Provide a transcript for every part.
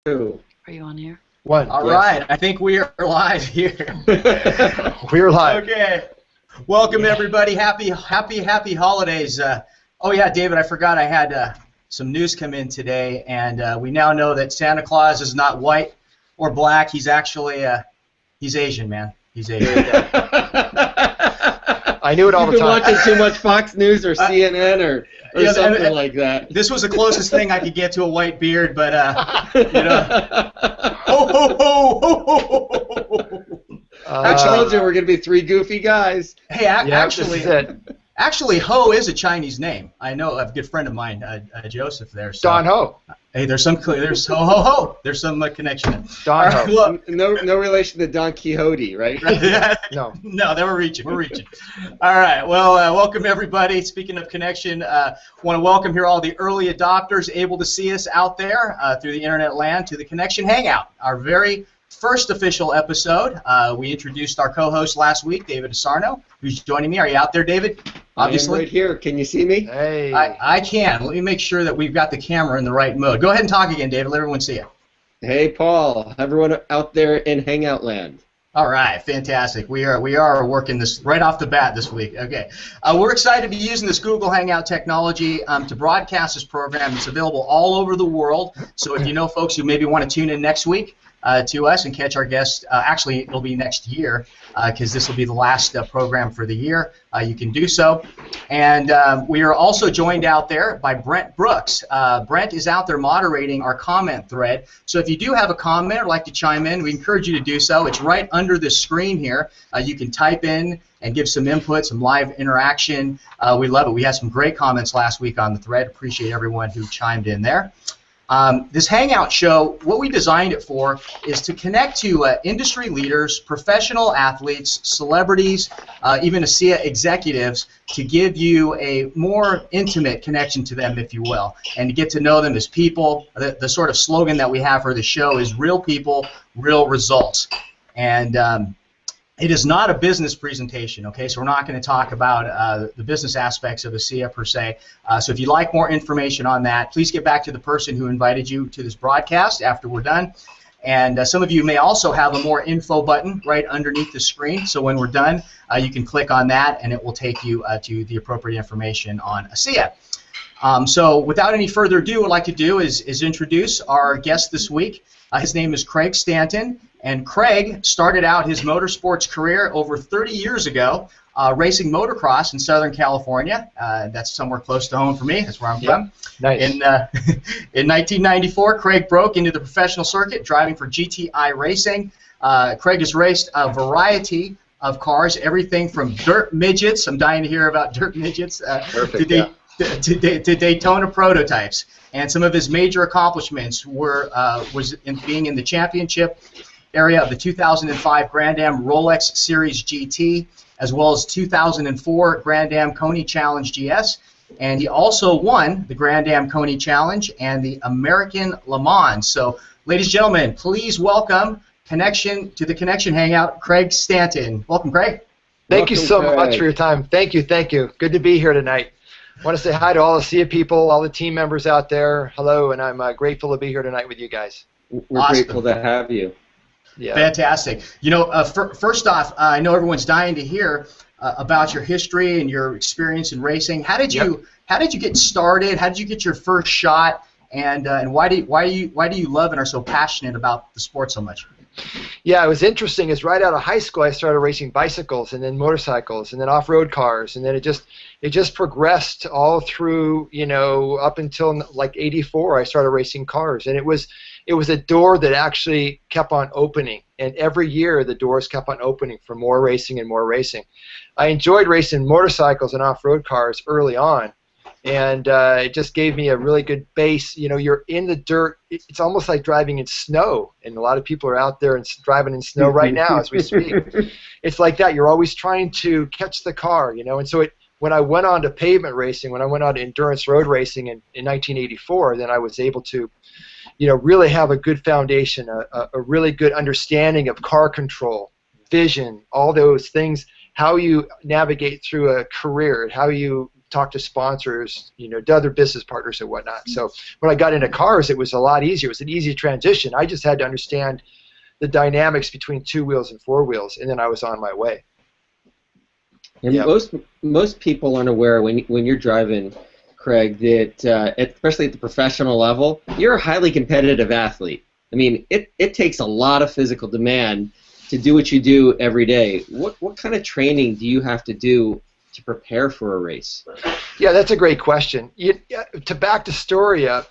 Are you on here? One. All right. I think we are live here. We're live. Okay. Welcome everybody. Happy holidays. Oh yeah, David, I forgot I had some news come in today, and we now know that Santa Claus is not white or black. He's actually he's Asian, man. He's Asian. I knew it all the time. You've been watching too much Fox News or CNN or yeah, something like that. This was the closest thing I could get to a white beard, but you know. Ho ho ho ho ho ho ho. I told you we're gonna be three goofy guys. Hey, actually, Ho is a Chinese name. I know a good friend of mine, Joseph. There. So, Don Ho. Hey, there's ho ho ho. There's some connection. Don Ho. Look, no relation to Don Quixote, right? No. No, then we're reaching. All right. Well, welcome everybody. Speaking of connection, want to welcome here all the early adopters able to see us out there through the internet land to the Connection Hangout, our very first official episode. We introduced our co-host last week, David Asarnow, who's joining me. Are you out there, David? Obviously. I am right here. Can you see me? Hey. I can. Let me make sure that we've got the camera in the right mode. Go ahead and talk again, David. Let everyone see you. Hey, Paul. Everyone out there in Hangout land. All right, fantastic. We are working this right off the bat this week. Okay, we're excited to be using this Google Hangout technology to broadcast this program. It's available all over the world. So if you know folks who maybe want to tune in next week to us and catch our guests, actually it'll be next year because this will be the last program for the year. You can do so. And we are also joined out there by Brent Brooks. Brent is out there moderating our comment thread. So if you do have a comment or like to chime in, we encourage you to do so. It's right under the screen here. You can type in and give some input, some live interaction. We love it. We had some great comments last week on the thread. Appreciate everyone who chimed in there. This Hangout show, what we designed it for is to connect to industry leaders, professional athletes, celebrities, even ASEA executives, to give you a more intimate connection to them, if you will, and to get to know them as people. The sort of slogan that we have for the show is real people, real results. And it is not a business presentation, okay? So we're not going to talk about the business aspects of ASEA per se. So if you'd like more information on that, please get back to the person who invited you to this broadcast after we're done. And some of you may also have a more info button right underneath the screen. So when we're done, you can click on that, and it will take you to the appropriate information on ASEA. So without any further ado, what I'd like to do is introduce our guest this week. His name is Craig Stanton, and Craig started out his motorsports career over 30 years ago racing motocross in Southern California. That's somewhere close to home for me. That's where I'm from. Nice. In 1994, Craig broke into the professional circuit driving for GTI Racing. Craig has raced a variety of cars, everything from dirt midgets. I'm dying to hear about dirt midgets. Perfect, to Daytona prototypes, and some of his major accomplishments was in being in the championship area of the 2005 Grand Am Rolex Series GT, as well as 2004 Grand Am Coney Challenge GS, and he also won the Grand Am Coney Challenge and the American Le Mans. So, ladies and gentlemen, please welcome to the Connection Hangout, Craig Stanton. Welcome, Craig. Thank you so much for your time. Thank you. Good to be here tonight. I want to say hi to all the ASEA people, all the team members out there. Hello, and I'm grateful to be here tonight with you guys. We're awesome. Grateful to have you. Yeah. Fantastic. You know, first off, I know everyone's dying to hear about your history and your experience in racing. How did you get started? How did you get your first shot? And why do you love and are so passionate about the sport so much? Yeah, it was interesting. Is right out of high school I started racing bicycles and then motorcycles and then off-road cars, and then it just progressed all through, you know, up until like '84 I started racing cars, and it was a door that actually kept on opening, and every year the doors kept on opening for more racing and more racing. I enjoyed racing motorcycles and off-road cars early on, and it just gave me a really good base. You know, you're in the dirt. It's almost like driving in snow, and a lot of people are out there and driving in snow right now as we speak. It's like that. You're always trying to catch the car, you know. And so when I went on to pavement racing, when I went on to endurance road racing in 1984, then I was able to, you know, really have a good foundation, a really good understanding of car control, vision, all those things, how you navigate through a career, how you talk to sponsors, to other business partners and whatnot. So when I got into cars, it was a lot easier. It was an easy transition. I just had to understand the dynamics between two wheels and four wheels, and then I was on my way. And most people aren't aware when you're driving, Craig, that especially at the professional level, you're a highly competitive athlete. I mean, it takes a lot of physical demand to do what you do every day. What kind of training do you have to do to prepare for a race? Yeah, that's a great question. To back the story up,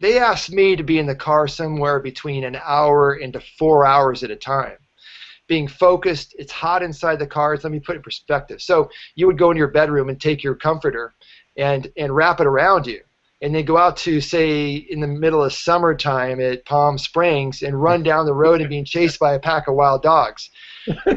they asked me to be in the car somewhere between an hour into 4 hours at a time. Being focused, it's hot inside the car. Let me put it in perspective. So you would go in your bedroom and take your comforter and wrap it around you, and then go out to, say, in the middle of summertime at Palm Springs and run down the road and being chased by a pack of wild dogs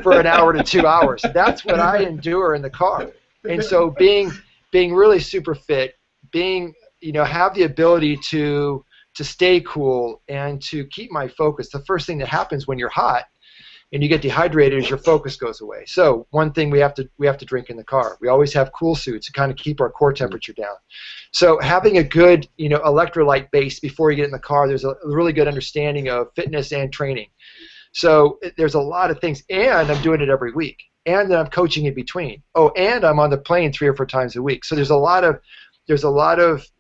for an hour to 2 hours. That's what I endure in the car. And so being really super fit, have the ability to stay cool and to keep my focus. The first thing that happens when you're hot and you get dehydrated is your focus goes away. So one thing we have to drink in the car. We always have cool suits to kind of keep our core temperature down. So having a good electrolyte base before you get in the car, there's a really good understanding of fitness and training. So there's a lot of things, and I'm doing it every week, and then I'm coaching in between. Oh, and I'm on the plane 3 or 4 times a week. So there's a lot of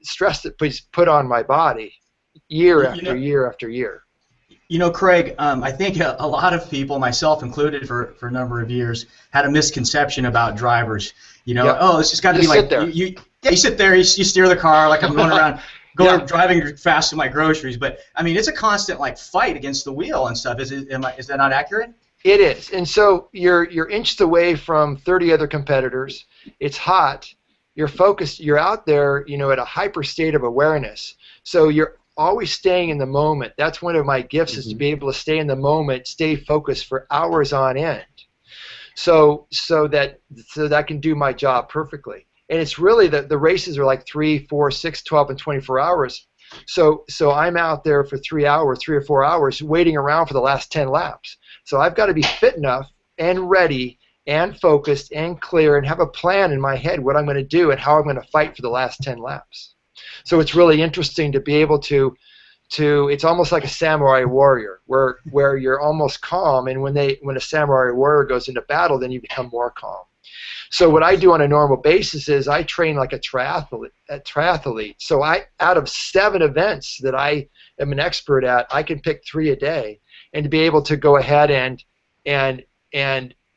stress that is put on my body year after year after year. Craig, I think a lot of people, myself included for a number of years, had a misconception about drivers. Oh, it's just got to be like you sit there, you steer the car like I'm going around, driving fast to my groceries. But I mean, it's a constant fight against the wheel and stuff. Is that not accurate? It is, and so you're inched away from 30 other competitors. It's hot. You're focused. You're out there, at a hyper state of awareness. So you're always staying in the moment. That's one of my gifts, is to be able to stay in the moment, stay focused for hours on end, so that I can do my job perfectly. And it's really the races are like 3, 4, 6, 12, and 24 hours. So I'm out there for 3 or 4 hours waiting around for the last 10 laps. So I've got to be fit enough and ready and focused and clear and have a plan in my head what I'm going to do and how I'm going to fight for the last 10 laps. So it's really interesting to be able to it's almost like a samurai warrior where you're almost calm, and when a samurai warrior goes into battle, then you become more calm. So what I do on a normal basis is I train like a triathlete. So out of 7 events that I am an expert at, I can pick 3 a day, and to be able to go ahead and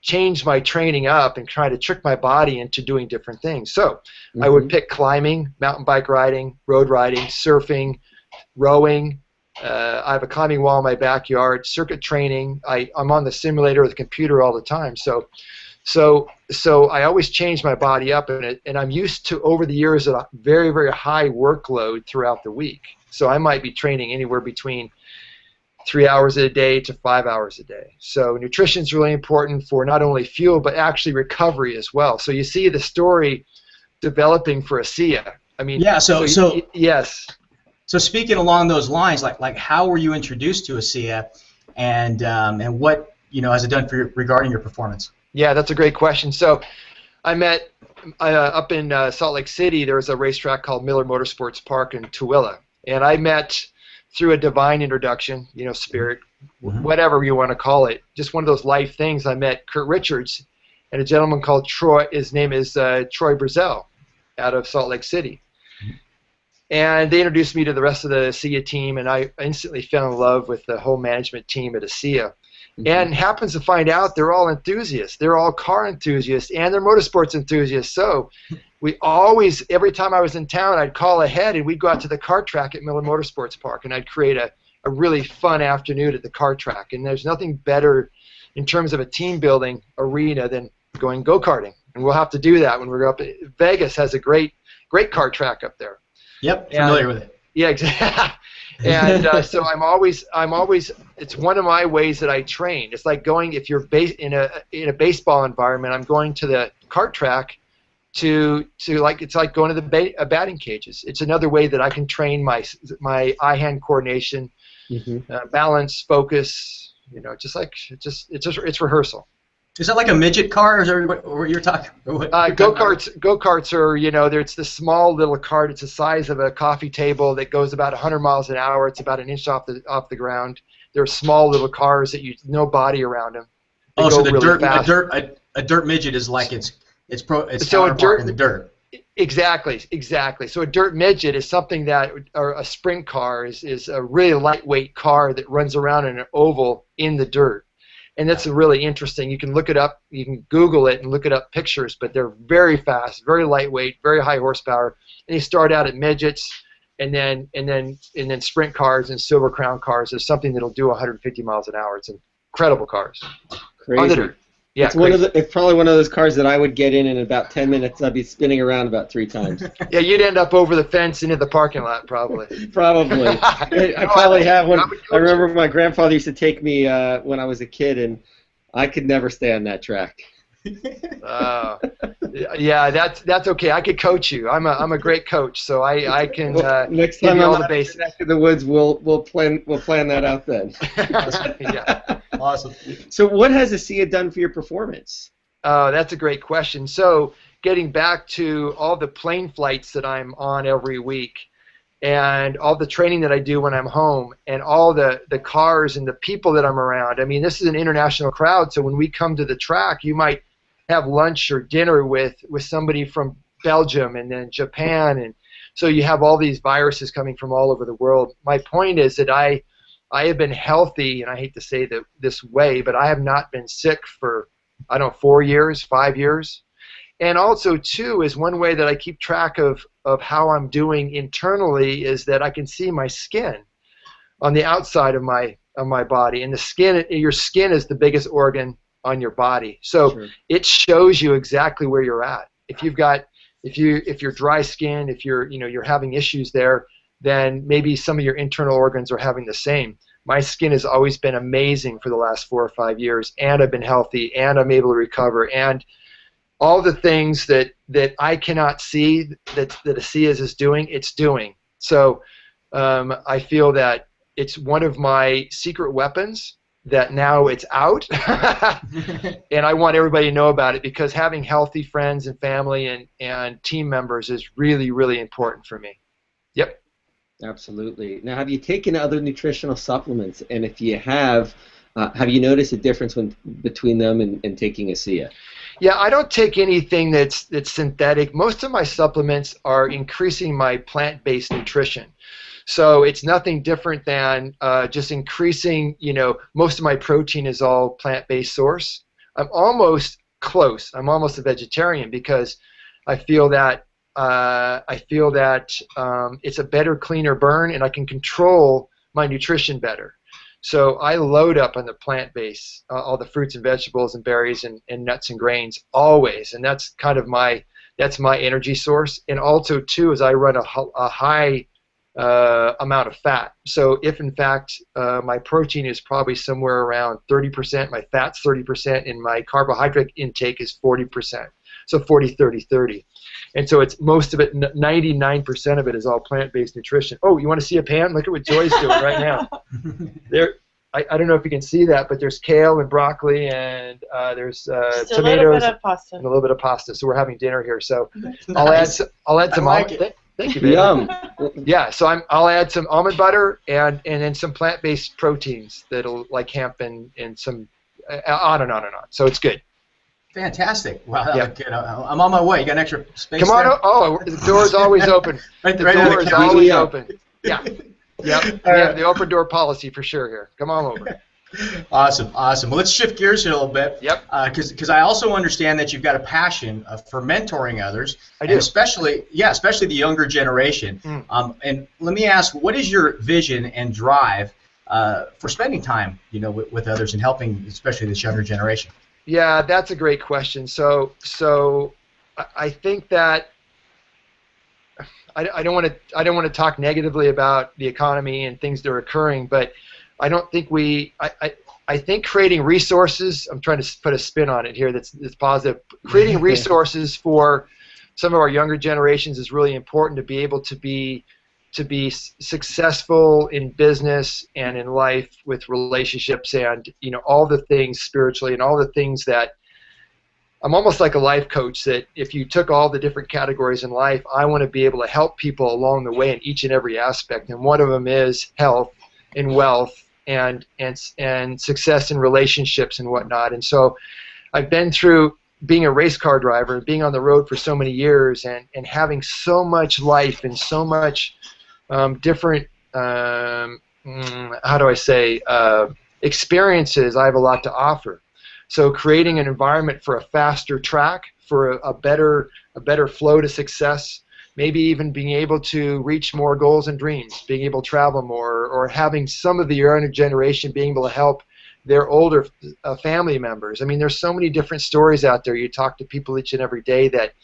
change my training up and try to trick my body into doing different things. So I would pick climbing, mountain bike riding, road riding, surfing, rowing. I have a climbing wall in my backyard, circuit training. I'm on the simulator or the computer all the time. So I always change my body up in it, and I'm used to, over the years, a very, very high workload throughout the week. So I might be training anywhere between 3 hours a day to 5 hours a day. So nutrition is really important for not only fuel but actually recovery as well. So you see the story developing for ASEA. I mean, yeah. Yes. So speaking along those lines, like how were you introduced to ASEA, and what has it done for regarding your performance? Yeah, that's a great question. So I met up in Salt Lake City. There was a racetrack called Miller Motorsports Park in Tooele, and I met through a divine introduction, spirit, whatever you want to call it, just one of those life things. I met Kurt Richards and a gentleman called Troy. His name is Troy Brazel, out of Salt Lake City. And they introduced me to the rest of the ASEA team, and I instantly fell in love with the whole management team at ASEA. And happens to find out they're all enthusiasts. They're all car enthusiasts, and they're motorsports enthusiasts. So we always, every time I was in town, I'd call ahead, and we'd go out to the kart track at Miller Motorsports Park, and I'd create a really fun afternoon at the kart track. And there's nothing better in terms of a team-building arena than going go-karting. And we'll have to do that when we're up. Vegas has a great kart track up there. Yep, familiar with it. Yeah, exactly. And so I'm always. It's one of my ways that I train. It's like going, if you're in a baseball environment, I'm going to the kart track it's like going to the batting cages. It's another way that I can train my eye-hand coordination, balance, focus. It's rehearsal. Is that like a midget car, or is that what you're talking? Go-karts are, it's the small little cart. It's the size of a coffee table that goes about 100 miles an hour. It's about an inch off the ground. They're small little cars that no body around them. They so a dirt midget is like its so counterpart in the dirt. Exactly. So a dirt midget is something that, or a sprint car is a really lightweight car that runs around in an oval in the dirt. And that's really interesting. You can look it up. You can Google it and look it up pictures. But they're very fast, very lightweight, very high horsepower. And they start out at midgets, and then sprint cars and silver crown cars. There's something that'll do 150 miles an hour. It's incredible cars. Crazy. On the dirt. Yeah, it's probably one of those cars that I would get in about 10 minutes. I'd be spinning around about 3 times. Yeah, you'd end up over the fence into the parking lot, probably. Probably. I probably have one. I remember my grandfather used to take me when I was a kid, and I could never stay on that track. Yeah, that's okay. I could coach you. I'm a great coach, so I can. Next time I'm back to the woods, we'll plan that out then. Yeah. Awesome. So what has ASEA done for your performance? That's a great question. So getting back to all the plane flights that I'm on every week, and all the training that I do when I'm home, and all the cars and the people that I'm around. I mean, this is an international crowd, so when we come to the track, you might have lunch or dinner with somebody from Belgium and then Japan, and so you have all these viruses coming from all over the world. My point is that I have been healthy, and I hate to say that this way, but I have not been sick for, 4 years, 5 years. And also, too, is one way that I keep track of how I'm doing internally is that I can see my skin on the outside of my body. And your skin is the biggest organ on your body. So sure. It shows you exactly where you're at. If you're dry skin, if you're having issues there, then maybe some of your internal organs are having the same. My skin has always been amazing for the last 4 or 5 years, and I've been healthy, and I'm able to recover, and all the things that I cannot see that ASEA is doing, it's doing. So I feel that it's one of my secret weapons that now it's out, and I want everybody to know about it, because having healthy friends and family and team members is really, really important for me. Yep. Absolutely. Now, have you taken other nutritional supplements? And if you have you noticed a difference between them and taking ASEA? Yeah, I don't take anything that's synthetic. Most of my supplements are increasing my plant-based nutrition. So it's nothing different than just increasing, most of my protein is all plant-based source. I'm almost close. I'm almost a vegetarian, because I feel that it's a better, cleaner burn, and I can control my nutrition better. So I load up on the plant-based, all the fruits and vegetables and berries and nuts and grains always, and that's kind of my energy source. And also too is I run a high amount of fat. So if in fact my protein is probably somewhere around 30%, my fat's 30%, and my carbohydrate intake is 40%. So 40, 30, 30. And so it's most of it, 99% of it is all plant-based nutrition. Oh, you want to see a pan? Look at what Joy's doing right now. I don't know if you can see that, but there's kale and broccoli, and there's tomatoes and a little bit of pasta. So we're having dinner here. So nice. I'll add some. Thank you, baby. Yum. Yeah, so I'll add some almond butter and then some plant-based proteins that'll, like hemp and some on and on and on. So it's good. Fantastic. Wow, that looked good. I'm on my way. You got an extra space Come on. there? Oh, the door's always open. The door is always open. Yeah. Yep. We have the open door policy for sure here. Come on over. Awesome. Well, let's shift gears here a little bit. Yep. Because I also understand that you've got a passion for mentoring others. I do. And especially the younger generation. And let me ask, what is your vision and drive for spending time, with others and helping, especially this younger generation? Yeah, that's a great question. So I think that I don't want to talk negatively about the economy and things that are occurring, but I don't think I think creating resources. I'm trying to put a spin on it here that's positive. Creating resources for some of our younger generations is really important to be able to be successful in business and in life with relationships and all the things spiritually and all the things that I'm almost like a life coach, that if you took all the different categories in life, I want to be able to help people along the way in each and every aspect. And one of them is health and wealth and success in relationships and whatnot. And so I've been through being a race car driver, being on the road for so many years, and having so much life and so much different, experiences. I have a lot to offer. So creating an environment for a faster track, for a better flow to success, maybe even being able to reach more goals and dreams, being able to travel more, or having some of the younger generation being able to help their older family members. I mean, there's so many different stories out there. You talk to people each and every day that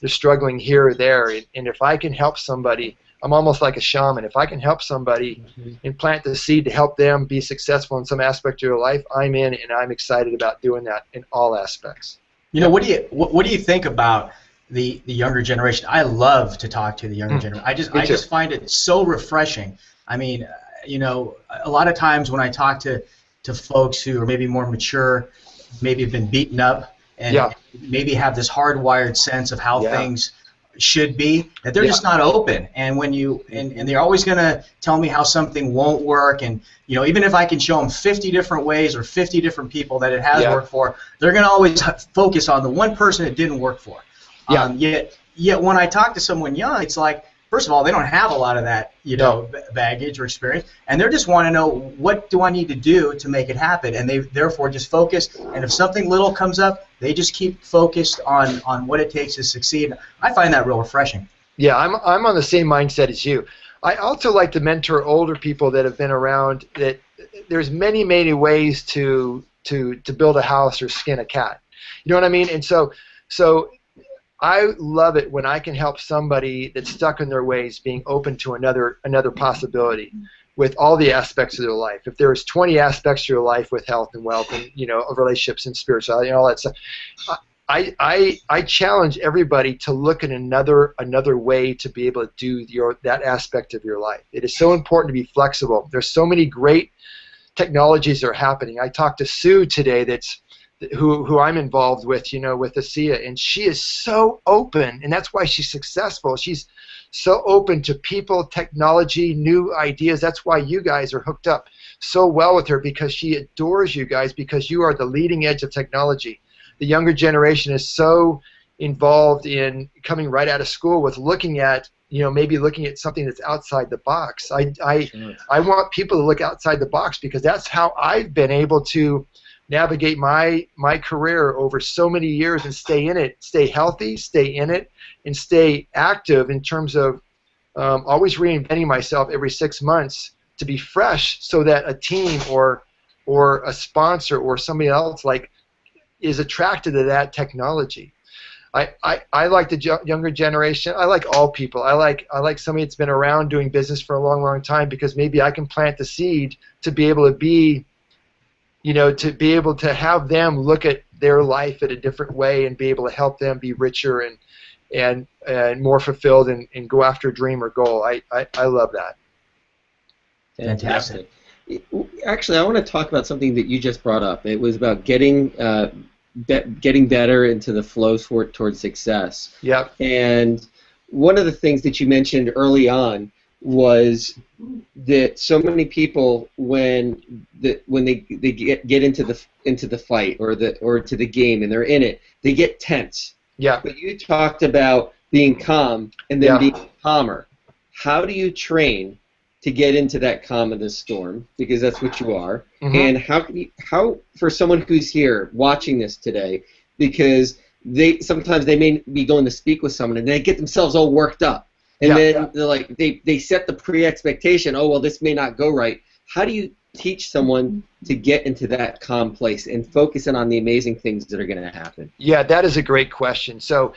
they're struggling here or there, and if I can help somebody, I'm almost like a shaman. If I can help somebody and plant the seed to help them be successful in some aspect of their life, I'm in, and I'm excited about doing that in all aspects. You know, what do you think about the younger generation? I love to talk to the younger generation. I just find it so refreshing. I mean, you know, a lot of times when I talk to folks who are maybe more mature, maybe have been beaten up, and maybe have this hardwired sense of how things should be, that they're just not open. And when you and they're always going to tell me how something won't work, and you know, even if I can show them 50 different ways or 50 different people that it has worked for, they're going to always focus on the one person it didn't work for. Yet when I talk to someone young, it's like, first of all, they don't have a lot of that, you know, baggage or experience, and they just want to know, what do I need to do to make it happen? And they therefore just focus, and if something little comes up, they just keep focused on what it takes to succeed. I find that real refreshing. Yeah, I'm on the same mindset as you. I also like to mentor older people that have been around, that there's many ways to build a house or skin a cat. You know what I mean? And so I love it when I can help somebody that's stuck in their ways being open to another possibility with all the aspects of their life. If there's 20 aspects to your life with health and wealth and, you know, of relationships and spirituality and all that stuff, I challenge everybody to look at another way to be able to do that aspect of your life. It is so important to be flexible. There's so many great technologies that are happening. I talked to Sue today, who I'm involved with, you know, with ASEA, and she is so open, and that's why she's successful. She's so open to people, technology, new ideas. That's why you guys are hooked up so well with her, because she adores you guys, because you are the leading edge of technology. The younger generation is so involved in coming right out of school with looking at, you know, maybe looking at something that's outside the box. I want people to look outside the box, because that's how I've been able to navigate my career over so many years and stay in it, stay healthy, stay in it, and stay active in terms of always reinventing myself every 6 months to be fresh, so that a team or a sponsor or somebody else is attracted to that technology. I like the younger generation. I like all people. I like somebody that's been around doing business for a long time, because maybe I can plant the seed to be able to be, you know, to be able to have them look at their life in a different way and be able to help them be richer and more fulfilled and go after a dream or goal. I love that. Fantastic. Actually, I want to talk about something that you just brought up. It was about getting better into the flow towards success. Yep. And one of the things that you mentioned early on was that so many people, when they get into the fight or to the game and they're in it, they get tense. Yeah. But you talked about being calm and then being calmer. How do you train to get into that calm of the storm? Because that's what you are. Mm-hmm. And how for someone who's here watching this today, because sometimes they may be going to speak with someone and they get themselves all worked up. And then they're like, they set the pre-expectation, oh, well, this may not go right. How do you teach someone to get into that calm place and focus in on the amazing things that are going to happen? Yeah, that is a great question. So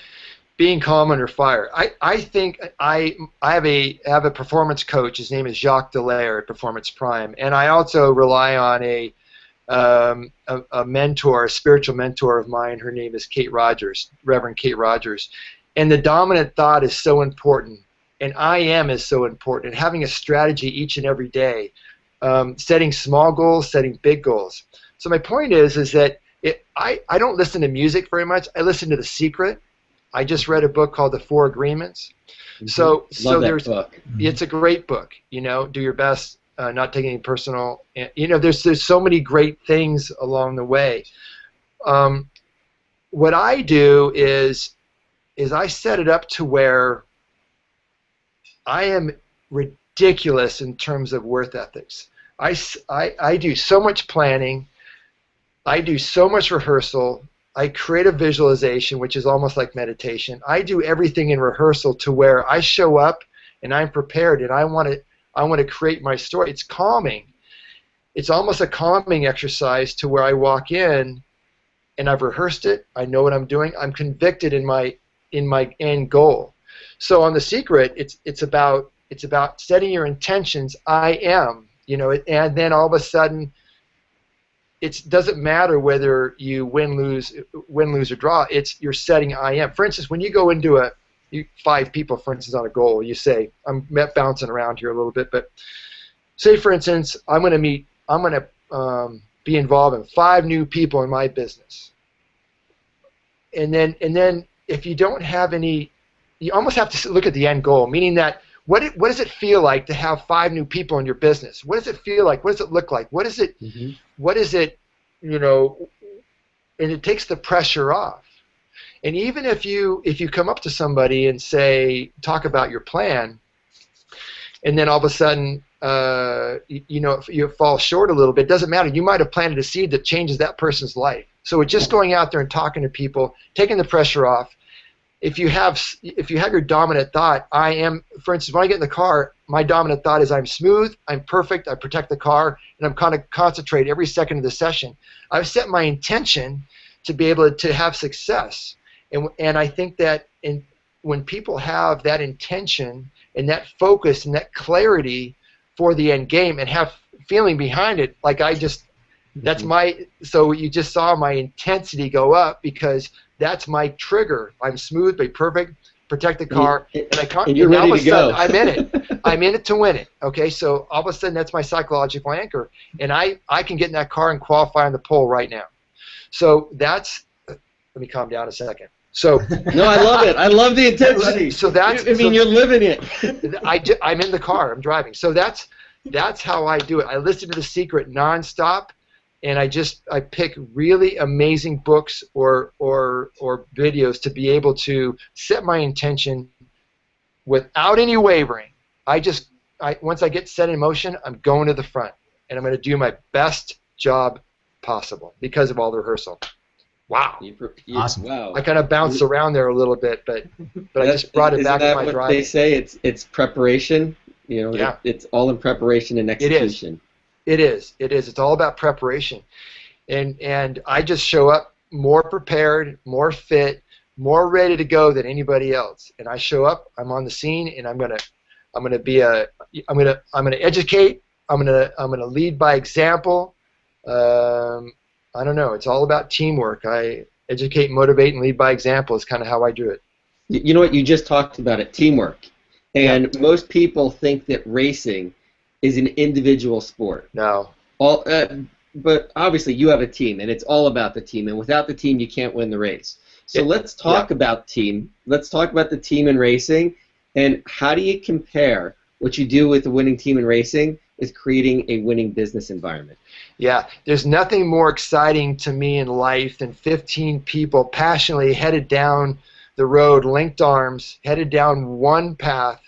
being calm under fire. I think I have a performance coach. His name is Jacques Dallaire at Performance Prime. And I also rely on a mentor, a spiritual mentor of mine. Her name is Kate Rogers, Reverend Kate Rogers. And the dominant thought is so important. And I am is so important. And having a strategy each and every day, setting small goals, setting big goals. So my point is that I don't listen to music very much. I listen to The Secret. I just read a book called The Four Agreements. So there's book. It's a great book. You know, do your best, not taking anything personal. And, you know, there's so many great things along the way. What I do is I set it up to where I am ridiculous in terms of work ethics. I do so much planning. I do so much rehearsal. I create a visualization, which is almost like meditation. I do everything in rehearsal to where I show up and I'm prepared and I want to create my story. It's calming. It's almost a calming exercise to where I walk in and I've rehearsed it. I know what I'm doing. I'm convicted in my end goal. So on The Secret, it's about setting your intentions. I am, you know, and then all of a sudden, it doesn't matter whether you win, lose, or draw. You're setting I am. For instance, when you go into 5 people, for instance, on a goal, you say, I'm bouncing around here a little bit, but say, for instance, I'm going to be involved in 5 new people in my business. And then if you don't have any, you almost have to look at the end goal, meaning that what does it feel like to have 5 new people in your business? What does it feel like? What does it look like? What is it? Mm-hmm. What is it? You know, and it takes the pressure off. And even if you come up to somebody and say, talk about your plan, and then all of a sudden, you know, you fall short a little bit, it doesn't matter. You might have planted a seed that changes that person's life. So it's just going out there and talking to people, taking the pressure off. If you have your dominant thought, I am, for instance, when I get in the car, my dominant thought is I'm smooth, I'm perfect, I protect the car, and I'm kind of concentrate every second of the session. I've set my intention to be able to have success. And I think that when people have that intention and that focus and that clarity for the end game and have feeling behind it, like that's so you just saw my intensity go up because that's my trigger. I'm smooth, be perfect, protect the car, and you're ready to go. I'm in it. I'm in it to win it. Okay, so all of a sudden that's my psychological anchor, and I can get in that car and qualify on the pole right now. So that's. Let me calm down a second. So no, I love it. I love the intensity. So that's. You're living it. I'm in the car. I'm driving. So that's how I do it. I listen to The Secret nonstop. And I pick really amazing books or videos to be able to set my intention without any wavering. Once I get set in motion, I'm going to the front, and I'm going to do my best job possible because of all the rehearsal. Wow. Awesome. Wow. I kind of bounced around there a little bit, but I just brought it back to my driving. They say it's preparation. You know, yeah. It's all in preparation and execution. It is. It's all about preparation, and I just show up more prepared, more fit, more ready to go than anybody else. And I show up. I'm on the scene, and I'm gonna educate. I'm gonna lead by example. I don't know. It's all about teamwork. I educate, motivate, and lead by example is kind of how I do it. You know what? You just talked about it, teamwork, and most people think that racing is an individual sport. No. But obviously you have a team, and it's all about the team. And without the team, you can't win the race. So let's talk about team. Let's talk about the team in racing, and how do you compare what you do with the winning team in racing with creating a winning business environment? Yeah, there's nothing more exciting to me in life than 15 people passionately headed down the road, linked arms, headed down one path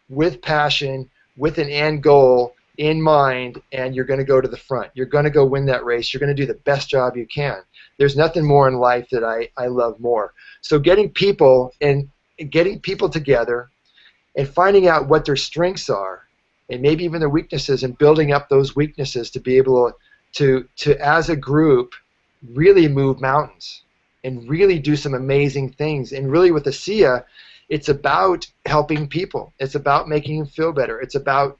with passion, with an end goal in mind, and you're going to go to the front. You're going to go win that race. You're going to do the best job you can. There's nothing more in life that I love more. So getting people together and finding out what their strengths are and maybe even their weaknesses, and building up those weaknesses to be able to as a group really move mountains and really do some amazing things. And really with ASEA, it's about helping people. It's about making them feel better. It's about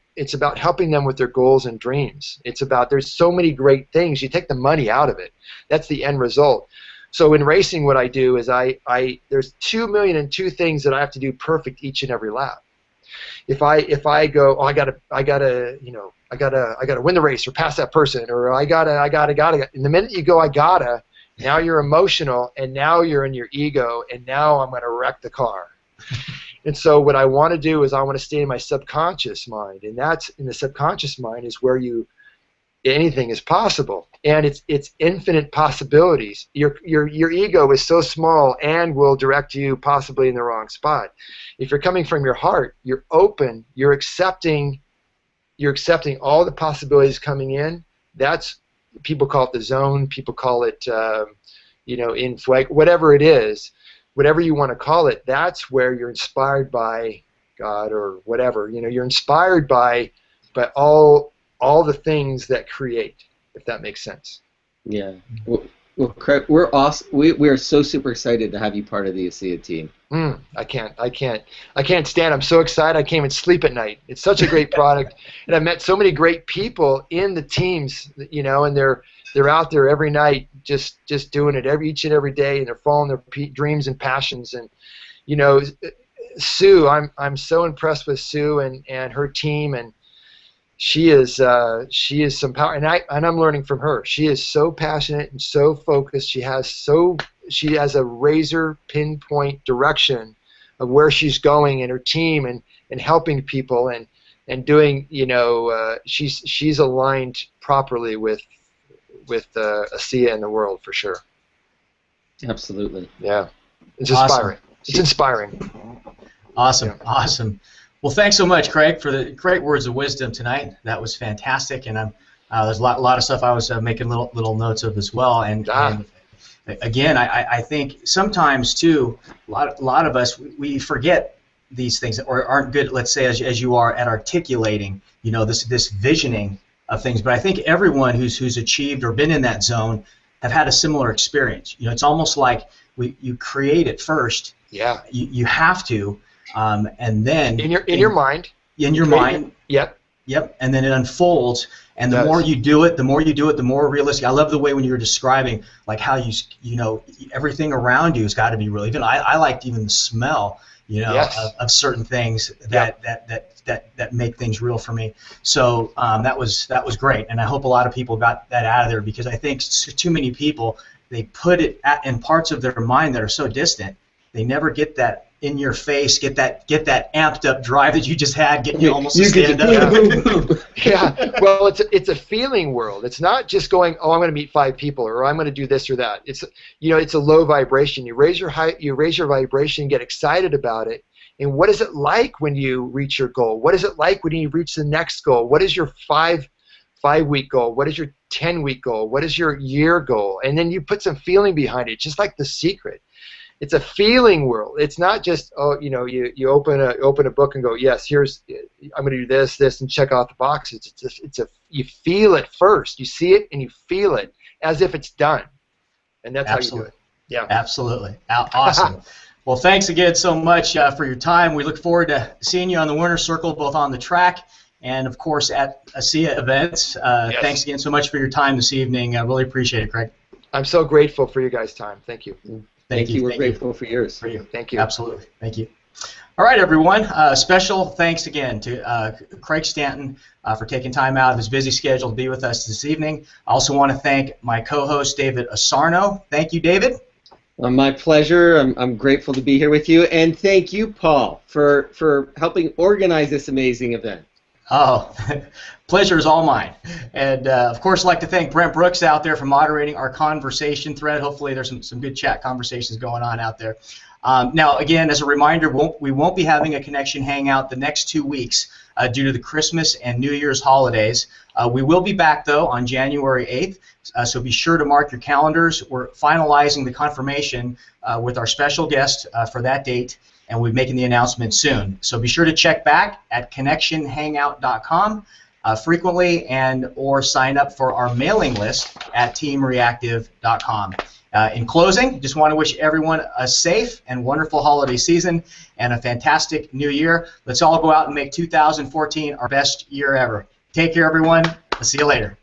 helping them with their goals and dreams. It's about, there's so many great things. You take the money out of it. That's the end result. So in racing, what I do is there's 2,000,002 things that I have to do perfect each and every lap. If I go, oh, I gotta win the race or pass that person, or I gotta. And the minute you go, I gotta, Now you're emotional, and now you're in your ego, and now I'm going to wreck the car. And so what I want to do is I want to stay in my subconscious mind, and that's in the subconscious mind is where anything is possible, and it's infinite possibilities. Your ego is so small and will direct you possibly in the wrong spot. If you're coming from your heart, you're open, you're accepting all the possibilities coming in. That's, people call it the zone, people call it in flight, whatever it is, whatever you want to call it. That's where you're inspired by God or whatever. You're inspired by all the things that create, if that makes sense. Yeah. Well, Craig, we're awesome. We are so super excited to have you part of the ASEA team. I can't stand. I'm so excited. I can't even sleep at night. It's such a great product, and I've met so many great people in the teams. And they're out there every night, just doing it each and every day, and they're following their dreams and passions. And Sue, I'm so impressed with Sue and her team, and she is some power, and I'm learning from her. She is so passionate and so focused. She has a razor pinpoint direction of where she's going, and her team, and helping people, and doing, she's aligned properly with ASEA in the world, for sure. Absolutely. Yeah. It's awesome. Inspiring. It's inspiring. Awesome. Yeah. Awesome. Well, thanks so much, Craig, for the great words of wisdom tonight. That was fantastic, and there's a lot of stuff I was making little notes of as well. And again, I think sometimes too, a lot of us, we forget these things, or aren't good, let's say, as you are, at articulating, this visioning of things. But I think everyone who's achieved or been in that zone have had a similar experience. It's almost like you create it first. Yeah. You have to. And then in your mind. In your mind. Yep. Yep. And then it unfolds, and the more you do it, the more realistic. I love the way when you were describing like how everything around you has got to be real. Even I liked even the smell, yes. of certain things that make things real for me. So that was great, and I hope a lot of people got that out of there, because I think too many people, they put it in parts of their mind that are so distant. They never get that in your face, get that amped up drive that you just had, getting you almost to stand up. Yeah, well, it's a feeling world. It's not just going, oh, I'm going to meet 5 people, or I'm going to do this or that. It's it's a low vibration. You raise your vibration, get excited about it. And what is it like when you reach your goal? What is it like when you reach the next goal? What is your 5-week goal? What is your 10-week goal? What is your year goal? And then you put some feeling behind it, just like The Secret. It's a feeling world. It's not just, you open a book and go, yes, I'm going to do this, and check off the boxes. You feel it first. You see it and you feel it as if it's done, and that's Absolutely. how you do it. Yeah. Absolutely. Awesome. Well, thanks again so much for your time. We look forward to seeing you on the Winner's Circle, both on the track and, of course, at ASEA events. Yes. Thanks again so much for your time this evening. I really appreciate it, Craig. I'm so grateful for you guys' time. Thank you. Thank you. We're grateful for yours. For you. Thank you. Absolutely. Thank you. All right, everyone. Special thanks again to Craig Stanton for taking time out of his busy schedule to be with us this evening. I also want to thank my co-host, David Asarnow. Thank you, David. My pleasure. I'm grateful to be here with you, and thank you, Paul, for helping organize this amazing event. Oh, pleasure is all mine. And, of course, I'd like to thank Brent Brooks out there for moderating our conversation thread. Hopefully there's some good chat conversations going on out there. Now, again, as a reminder, we won't be having a Connection Hangout the next 2 weeks due to the Christmas and New Year's holidays. We will be back, though, on January 8th, so be sure to mark your calendars. We're finalizing the confirmation with our special guest for that date, and we'll be making the announcement soon. So be sure to check back at connectionhangout.com frequently, or sign up for our mailing list at teamreactive.com. In closing, just want to wish everyone a safe and wonderful holiday season and a fantastic new year. Let's all go out and make 2014 our best year ever. Take care, everyone. I'll see you later.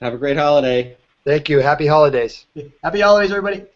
Have a great holiday. Thank you. Happy holidays. Happy holidays, everybody.